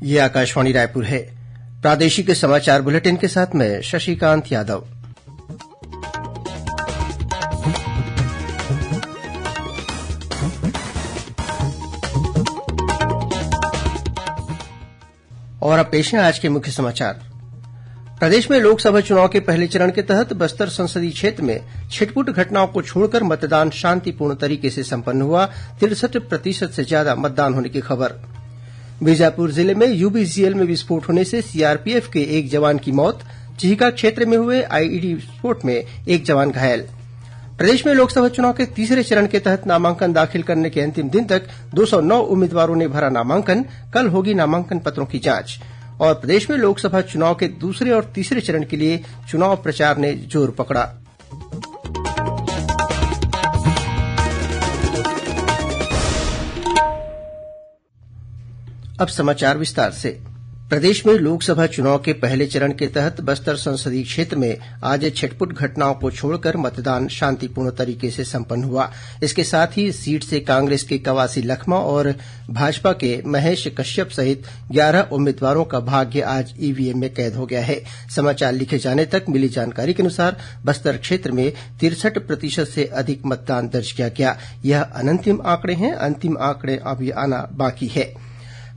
ये आकाशवाणी रायपुर है। प्रादेशिक समाचार बुलेटिन के साथ मैं शशिकांत यादव। और अब पेश है आज के मुख्य समाचार। प्रदेश में लोकसभा चुनाव के पहले चरण के तहत बस्तर संसदीय क्षेत्र में छिटपुट घटनाओं को छोड़कर मतदान शांतिपूर्ण तरीके से संपन्न हुआ। 63% से ज्यादा मतदान होने की खबर। बीजापुर जिले में यूबीसीएल में विस्फोट होने से सीआरपीएफ के एक जवान की मौत। चिहिका क्षेत्र में हुए आईईडी विस्फोट में एक जवान घायल। प्रदेश में लोकसभा चुनाव के तीसरे चरण के तहत नामांकन दाखिल करने के अंतिम दिन तक 209 उम्मीदवारों ने भरा नामांकन। कल होगी नामांकन पत्रों की जांच। और प्रदेश में लोकसभा चुनाव के दूसरे और तीसरे चरण के लिए चुनाव प्रचार ने जोर पकड़ा। अब समाचार विस्तार से। प्रदेश में लोकसभा चुनाव के पहले चरण के तहत बस्तर संसदीय क्षेत्र में आज छिटपुट घटनाओं को छोड़कर मतदान शांतिपूर्ण तरीके से संपन्न हुआ। इसके साथ ही सीट से कांग्रेस के कवासी लखमा और भाजपा के महेश कश्यप सहित 11 उम्मीदवारों का भाग्य आज ईवीएम में कैद हो गया है। समाचार लिखे जाने तक मिली जानकारी के अनुसार बस्तर क्षेत्र में 63% से अधिक मतदान दर्ज किया गया। यह अनंतिम आंकड़े हैं। अंतिम आंकड़े अभी आना बाकी है।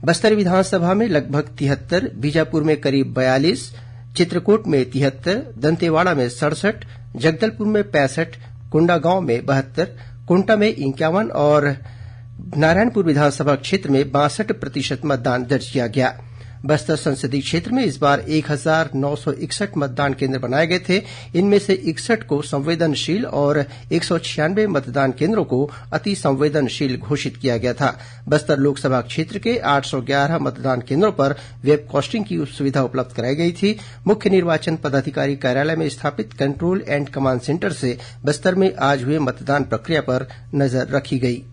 बस्तर विधानसभा में लगभग 73, बीजापुर में करीब 42, चित्रकूट में 73, दंतेवाड़ा में 67, जगदलपुर में 65, कोंडागांव में 72, कोंटा में 51 और नारायणपुर विधानसभा क्षेत्र में 62% मतदान दर्ज किया गया। बस्तर संसदीय क्षेत्र में इस बार 1961 मतदान केंद्र बनाए गए थे। इनमें से 61 को संवेदनशील और 196 मतदान केंद्रों को अति संवेदनशील घोषित किया गया था। बस्तर लोकसभा क्षेत्र के 811 मतदान केंद्रों पर वेबकास्टिंग की सुविधा उपलब्ध कराई गई थी। मुख्य निर्वाचन पदाधिकारी कार्यालय में स्थापित कंट्रोल एंड कमांड सेंटर से बस्तर में आज हुए मतदान प्रक्रिया पर नजर रखी गई।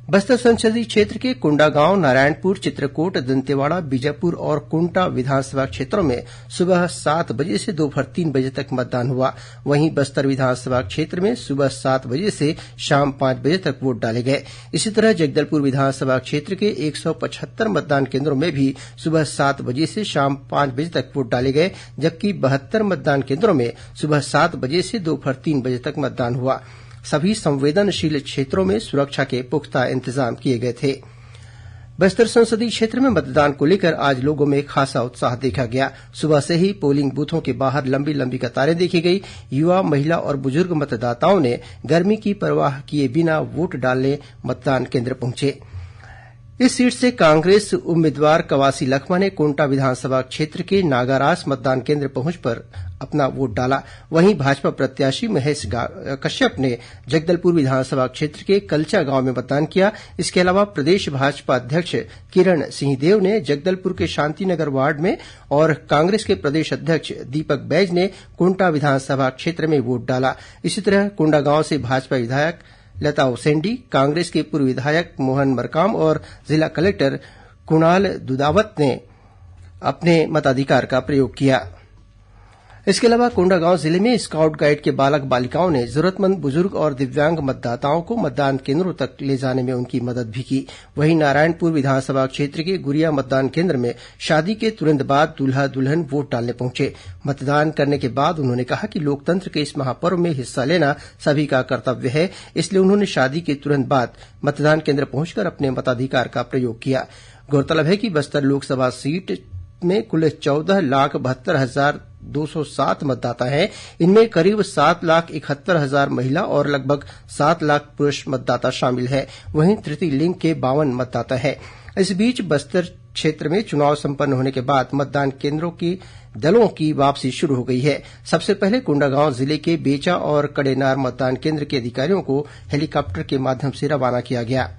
बस्तर संसदीय क्षेत्र के कोंडागांव, नारायणपुर, चित्रकूट, दंतेवाड़ा, बीजापुर और कोंटा विधानसभा क्षेत्रों में सुबह 7 बजे से दोपहर 3 बजे तक मतदान हुआ। वहीं बस्तर विधानसभा क्षेत्र में सुबह 7 बजे से शाम 5 बजे तक वोट डाले गए। इसी तरह जगदलपुर विधानसभा क्षेत्र के 175 मतदान केंद्रों में भी सुबह 7 बजे से शाम 5 बजे तक वोट डाले गए, जबकि 72 मतदान केंद्रों में सुबह 7 बजे से दोपहर 3 बजे तक मतदान हुआ। सभी संवेदनशील क्षेत्रों में सुरक्षा के पुख्ता इंतजाम किए गए थे। बस्तर संसदीय क्षेत्र में मतदान को लेकर आज लोगों में खासा उत्साह देखा गया। सुबह से ही पोलिंग बूथों के बाहर लंबी लंबी कतारें देखी गई। युवा, महिला और बुजुर्ग मतदाताओं ने गर्मी की परवाह किए बिना वोट डालने मतदान केंद्र पहुंचे। इस सीट से कांग्रेस उम्मीदवार कवासी लखमा ने कोंटा विधानसभा क्षेत्र के नागारास मतदान केंद्र पहुंचकर अपना वोट डाला। वहीं भाजपा प्रत्याशी महेश कश्यप ने जगदलपुर विधानसभा क्षेत्र के कलचा गांव में मतदान किया। इसके अलावा प्रदेश भाजपा अध्यक्ष किरण सिंहदेव ने जगदलपुर के शांतिनगर वार्ड में और कांग्रेस के प्रदेश अध्यक्ष दीपक बैज ने कोंटा विधानसभा क्षेत्र में वोट डाला। इसी तरह कोंडागांव से भाजपा विधायक लता उसेंडी, कांग्रेस के पूर्व विधायक मोहन मरकाम और जिला कलेक्टर कुणाल दुदावत ने अपने मताधिकार का प्रयोग किया। इसके अलावा कोंडागांव जिले में स्काउट गाइड के बालक बालिकाओं ने जरूरतमंद बुजुर्ग और दिव्यांग मतदाताओं को मतदान केंद्रों तक ले जाने में उनकी मदद भी की। वहीं नारायणपुर विधानसभा क्षेत्र के गुरिया मतदान केंद्र में शादी के तुरंत बाद दूल्हा दुल्हन वोट डालने पहुंचे। मतदान करने के बाद उन्होंने कहा कि लोकतंत्र के इस महापर्व में हिस्सा लेना सभी का कर्तव्य है, इसलिए उन्होंने शादी के तुरंत बाद मतदान केंद्र पहुंचकर अपने मताधिकार का प्रयोग किया। गौरतलब है कि बस्तर लोकसभा सीट में कुल 14,72,207 मतदाता हैं। इनमें करीब 7,71,000 महिला और लगभग 7 लाख पुरुष मतदाता शामिल हैं। वहीं तृतीय लिंग के 52 मतदाता हैं। इस बीच बस्तर क्षेत्र में चुनाव संपन्न होने के बाद मतदान केंद्रों की दलों की वापसी शुरू हो गई है। सबसे पहले कोंडागांव जिले के बेचा और कड़ेनार मतदान केंद्र के अधिकारियों को हेलीकॉप्टर के माध्यम से रवाना किया गया।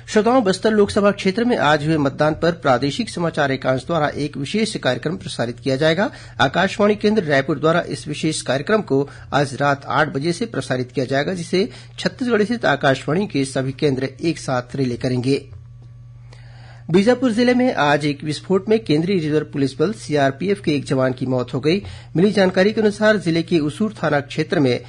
श्रोताओं, बस्तर लोकसभा क्षेत्र में आज हुए मतदान पर प्रादेशिक समाचार एकांश द्वारा एक विशेष कार्यक्रम प्रसारित किया जाएगा। आकाशवाणी केंद्र रायपुर द्वारा इस विशेष कार्यक्रम को आज रात 8 बजे से प्रसारित किया जाएगा, जिसे छत्तीसगढ़ स्थित आकाशवाणी के सभी केंद्र एक साथ रिले करेंगे। बीजापुर जिले में आज एक विस्फोट में केंद्रीय रिजर्व पुलिस बल सीआरपीएफ के एक जवान की मौत हो गई। मिली जानकारी के अनुसार जिले के उसूर थाना क्षेत्र में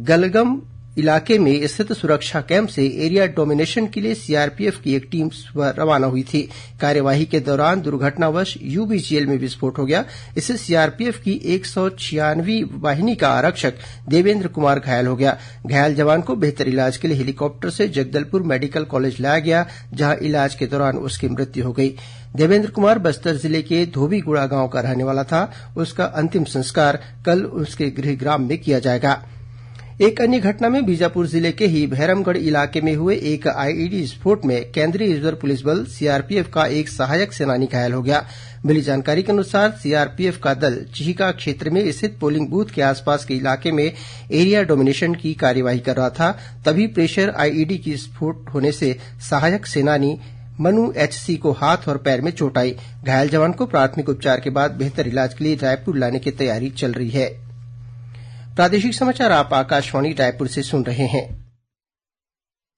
गलगम इलाके में स्थित सुरक्षा कैंप से एरिया डोमिनेशन के लिए सीआरपीएफ की एक टीम रवाना हुई थी। कार्यवाही के दौरान दुर्घटनावश यूबीजीएल में विस्फोट हो गया। इससे सीआरपीएफ की 196वीं वाहिनी का आरक्षक देवेंद्र कुमार घायल हो गया। घायल जवान को बेहतर इलाज के लिए हेलीकॉप्टर से जगदलपुर मेडिकल कॉलेज लाया गया, जहां इलाज के दौरान उसकी मृत्यु हो गई। देवेंद्र कुमार बस्तर जिले के धोबीगुड़ा गांव का रहने वाला था। उसका अंतिम संस्कार कल उसके गृहग्राम में किया जाएगा। एक अन्य घटना में बीजापुर जिले के ही भैरमगढ़ इलाके में हुए एक आईईडी विस्फोट में केंद्रीय रिजर्व पुलिस बल सीआरपीएफ का एक सहायक सेनानी घायल हो गया। मिली जानकारी के अनुसार सीआरपीएफ का दल चिहिका क्षेत्र में स्थित पोलिंग बूथ के आसपास के इलाके में एरिया डोमिनेशन की कार्यवाही कर रहा था। तभी प्रेशर आईईडी की विस्फोट होने से सहायक सेनानी मनु एचसी को हाथ और पैर में चोट आई। घायल जवान को प्राथमिक उपचार के बाद बेहतर इलाज के लिए रायपुर लाने की तैयारी चल रही है। प्रादेशिक समाचार आप आकाशवाणी रायपुर से सुन रहे हैं।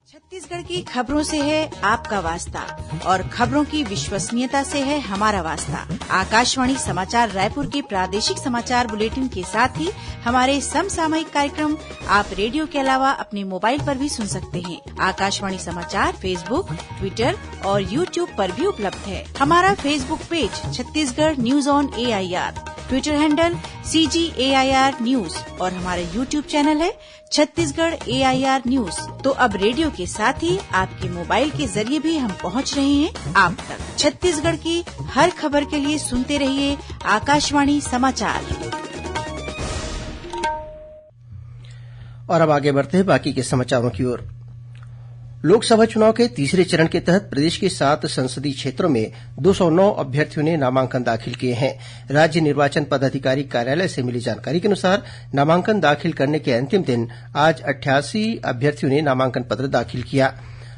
छत्तीसगढ़ की खबरों से है आपका वास्ता और खबरों की विश्वसनीयता से है हमारा वास्ता। आकाशवाणी समाचार रायपुर के प्रादेशिक समाचार बुलेटिन के साथ ही हमारे समसामयिक कार्यक्रम आप रेडियो के अलावा अपने मोबाइल पर भी सुन सकते हैं। आकाशवाणी समाचार फेसबुक, ट्विटर और यूट्यूब पर भी उपलब्ध है। हमारा Facebook page Chhattisgarh news on AIR, Twitter handle CGAIR news और हमारा यूट्यूब चैनल है छत्तीसगढ़ AIR न्यूज। तो अब रेडियो के साथ ही आपके मोबाइल के जरिए भी हम पहुंच रहे हैं आप तक। छत्तीसगढ़ की हर खबर के लिए सुनते रहिए आकाशवाणी समाचार। और अब आगे बढ़ते हैं बाकी के समाचारों की ओर। लोकसभा चुनाव के तीसरे चरण के तहत प्रदेश के 7 संसदीय क्षेत्रों में 209 अभ्यर्थियों ने नामांकन दाखिल किए हैं। राज्य निर्वाचन पदाधिकारी कार्यालय से मिली जानकारी के अनुसार नामांकन दाखिल करने के अंतिम दिन आज 88 अभ्यर्थियों ने नामांकन पत्र दाखिल किया।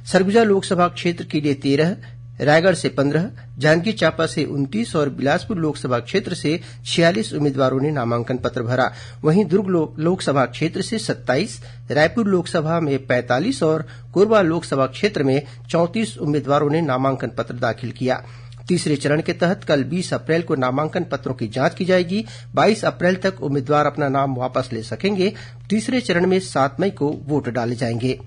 सरगुजा लोकसभा क्षेत्र के लिए 13, रायगढ़ से 15, जांजगीर चांपा से 29 और बिलासपुर लोकसभा क्षेत्र से 46 उम्मीदवारों ने नामांकन पत्र भरा। वहीं दुर्ग लोकसभा क्षेत्र से 27, रायपुर लोकसभा में 45 और कोरबा लोकसभा क्षेत्र में 34 उम्मीदवारों ने नामांकन पत्र दाखिल किया। तीसरे चरण के तहत कल 20 अप्रैल को नामांकन पत्रों की जांच की जाएगी। 22 अप्रैल तक उम्मीदवार अपना नाम वापस ले सकेंगे। तीसरे चरण में 7 मई को वोट डाले जाएंगे।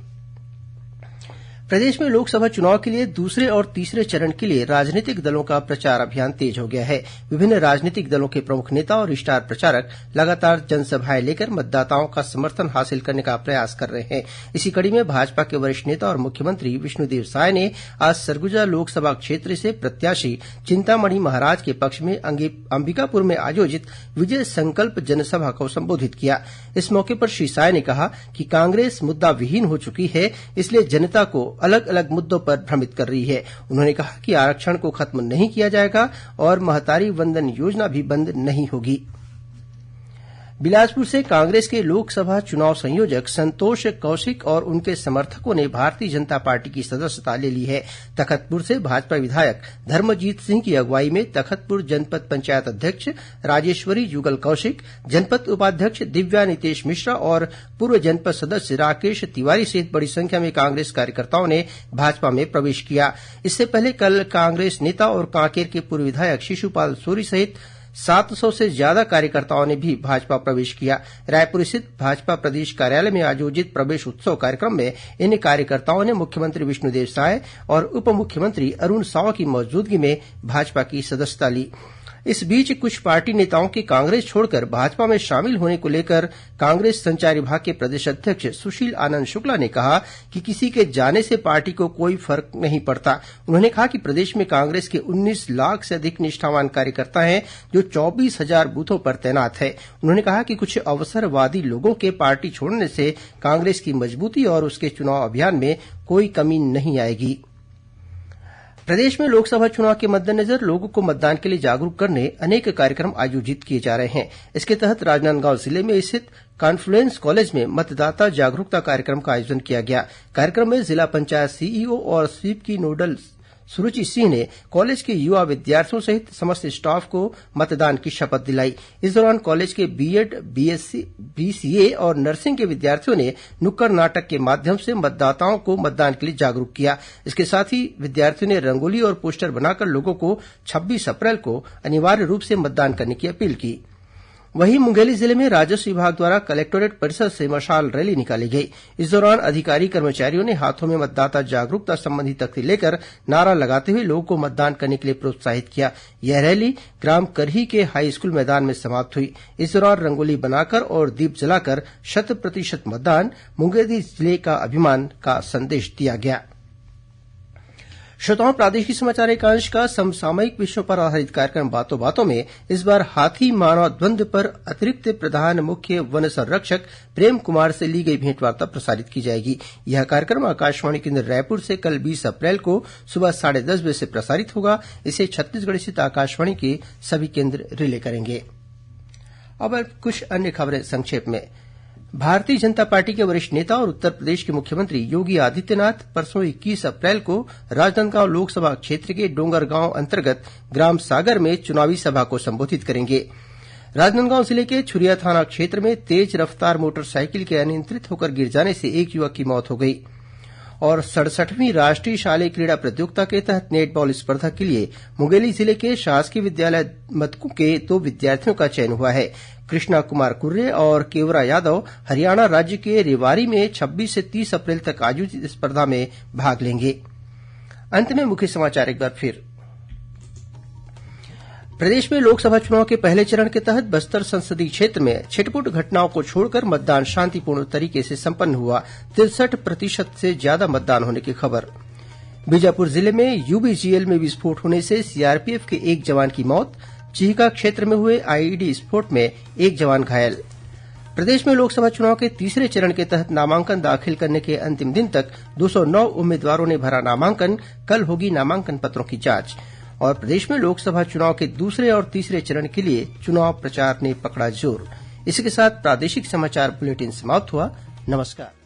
प्रदेश में लोकसभा चुनाव के लिए दूसरे और तीसरे चरण के लिए राजनीतिक दलों का प्रचार अभियान तेज हो गया है। विभिन्न राजनीतिक दलों के प्रमुख नेता और स्टार प्रचारक लगातार जनसभाएं लेकर मतदाताओं का समर्थन हासिल करने का प्रयास कर रहे हैं। इसी कड़ी में भाजपा के वरिष्ठ नेता और मुख्यमंत्री विष्णुदेव साय ने आज सरगुजा लोकसभा क्षेत्र से प्रत्याशी चिंतामणि महाराज के पक्ष में अंबिकापुर में आयोजित विजय संकल्प जनसभा को संबोधित किया। इस मौके पर श्री साय ने कहा कि कांग्रेस मुद्दा विहीन हो चुकी है, इसलिए जनता को अलग अलग मुद्दों पर भ्रमित कर रही है। उन्होंने कहा कि आरक्षण को खत्म नहीं किया जाएगा और महतारी वंदन योजना भी बंद नहीं होगी। बिलासपुर से कांग्रेस के लोकसभा चुनाव संयोजक संतोष कौशिक और उनके समर्थकों ने भारतीय जनता पार्टी की सदस्यता ले ली है। तखतपुर से भाजपा विधायक धर्मजीत सिंह की अगुवाई में तखतपुर जनपद पंचायत अध्यक्ष राजेश्वरी जुगल कौशिक, जनपद उपाध्यक्ष दिव्या नितेश मिश्रा और पूर्व जनपद सदस्य राकेश तिवारी सहित बड़ी संख्या में कांग्रेस कार्यकर्ताओं ने भाजपा में प्रवेश किया। इससे पहले कल कांग्रेस नेता और कांकेर के पूर्व विधायक शिशुपाल सोरी सहित 700 से ज्यादा कार्यकर्ताओं ने भी भाजपा प्रवेश किया। रायपुर स्थित भाजपा प्रदेश कार्यालय में आयोजित प्रवेश उत्सव कार्यक्रम में इन कार्यकर्ताओं ने मुख्यमंत्री विष्णुदेव साय और उप मुख्यमंत्री अरुण साव की मौजूदगी में भाजपा की सदस्यता ली। इस बीच कुछ पार्टी नेताओं के कांग्रेस छोड़कर भाजपा में शामिल होने को लेकर कांग्रेस संचार विभाग के प्रदेश अध्यक्ष सुशील आनंद शुक्ला ने कहा कि किसी के जाने से पार्टी को कोई फर्क नहीं पड़ता। उन्होंने कहा कि प्रदेश में कांग्रेस के 19 लाख से अधिक निष्ठावान कार्यकर्ता हैं जो 24,000 बूथों पर तैनात है। उन्होंने कहा कि कुछ अवसरवादी लोगों के पार्टी छोड़ने से कांग्रेस की मजबूती और उसके चुनाव अभियान में कोई कमी नहीं आएगी। प्रदेश में लोकसभा चुनाव के मद्देनजर लोगों को मतदान के लिए जागरूक करने अनेक कार्यक्रम आयोजित किए जा रहे हैं। इसके तहत राजनांदगांव जिले में स्थित कॉन्फ्लुएंस कॉलेज में मतदाता जागरूकता कार्यक्रम का आयोजन किया गया। कार्यक्रम में जिला पंचायत सीईओ और स्वीप की नोडल सुरुचि सिंह ने कॉलेज के युवा विद्यार्थियों सहित समस्त स्टाफ को मतदान की शपथ दिलाई। इस दौरान कॉलेज के बीएड, बीएससी, बीसीए और नर्सिंग के विद्यार्थियों ने नुक्कड़ नाटक के माध्यम से मतदाताओं को मतदान के लिए जागरूक किया। इसके साथ ही विद्यार्थियों ने रंगोली और पोस्टर बनाकर लोगों को 26 अप्रैल को अनिवार्य रूप से मतदान करने की अपील की। वहीं मुंगेली जिले में राजस्व विभाग द्वारा कलेक्टोरेट परिसर से मशाल रैली निकाली गई। इस दौरान अधिकारी कर्मचारियों ने हाथों में मतदाता जागरूकता संबंधी तख्ती लेकर नारा लगाते हुए लोगों को मतदान करने के लिए प्रोत्साहित किया। यह रैली ग्राम करही के हाई स्कूल मैदान में समाप्त हुई। इस दौरान रंगोली बनाकर और दीप जलाकर 100% मतदान मुंगेली जिले का अभिमान का संदेश दिया गया। श्रोताओं, प्रादेशिक समाचार एकांश का समसामयिक विषयों पर आधारित कार्यक्रम बातों बातों में इस बार हाथी मानव द्वंद्व पर अतिरिक्त प्रधान मुख्य वन संरक्षक प्रेम कुमार से ली गई भेंटवार्ता प्रसारित की जाएगी। यह कार्यक्रम आकाशवाणी केन्द्र रायपुर से कल 20 अप्रैल को सुबह 10:30 बजे से प्रसारित होगा। इसे छत्तीसगढ़ स्थित आकाशवाणी के सभी केन्द्र रिले करेंगे। अब कुछ अन्य खबरें संक्षेप में। भारतीय जनता पार्टी के वरिष्ठ नेता और उत्तर प्रदेश के मुख्यमंत्री योगी आदित्यनाथ परसों 21 अप्रैल को राजनांदगांव लोकसभा क्षेत्र के डोंगरगांव अंतर्गत ग्राम सागर में चुनावी सभा को संबोधित करेंगे। राजनांदगांव जिले के छुरिया थाना क्षेत्र में तेज रफ्तार मोटरसाइकिल के अनियंत्रित होकर गिर जाने से एक युवक की मौत हो गई। और 67वीं राष्ट्रीय शालेय क्रीड़ा प्रतियोगिता के तहत नेटबॉल स्पर्धा के लिए मुंगेली जिले के शासकीय विद्यालय मतकू के 2 विद्यार्थियों का चयन हुआ है। कृष्णा कुमार कुर्रे और केवरा यादव हरियाणा राज्य के रेवाड़ी में 26 से 30 अप्रैल तक आयोजित स्पर्धा में भाग लेंगे। अंत में मुख्य समाचार एक बार फिर। प्रदेश में लोकसभा चुनाव के पहले चरण के तहत बस्तर संसदीय क्षेत्र में छिटपुट घटनाओं को छोड़कर मतदान शांतिपूर्ण तरीके से संपन्न हुआ। 63% से ज्यादा मतदान होने की खबर। बीजापुर जिले में यूबीजीएल में विस्फोट होने से सीआरपीएफ के एक जवान की मौत। चिहिका क्षेत्र में हुए आईईडी विस्फोट में एक जवान घायल। प्रदेश में लोकसभा चुनाव के तीसरे चरण के तहत नामांकन दाखिल करने के अंतिम दिन तक 209 उम्मीदवारों ने भरा नामांकन। कल होगी नामांकन पत्रों की जांच। और प्रदेश में लोकसभा चुनाव के दूसरे और तीसरे चरण के लिए चुनाव प्रचार ने पकड़ा जोर। इसी के साथ प्रादेशिक समाचार बुलेटिन समाप्त हुआ। नमस्कार।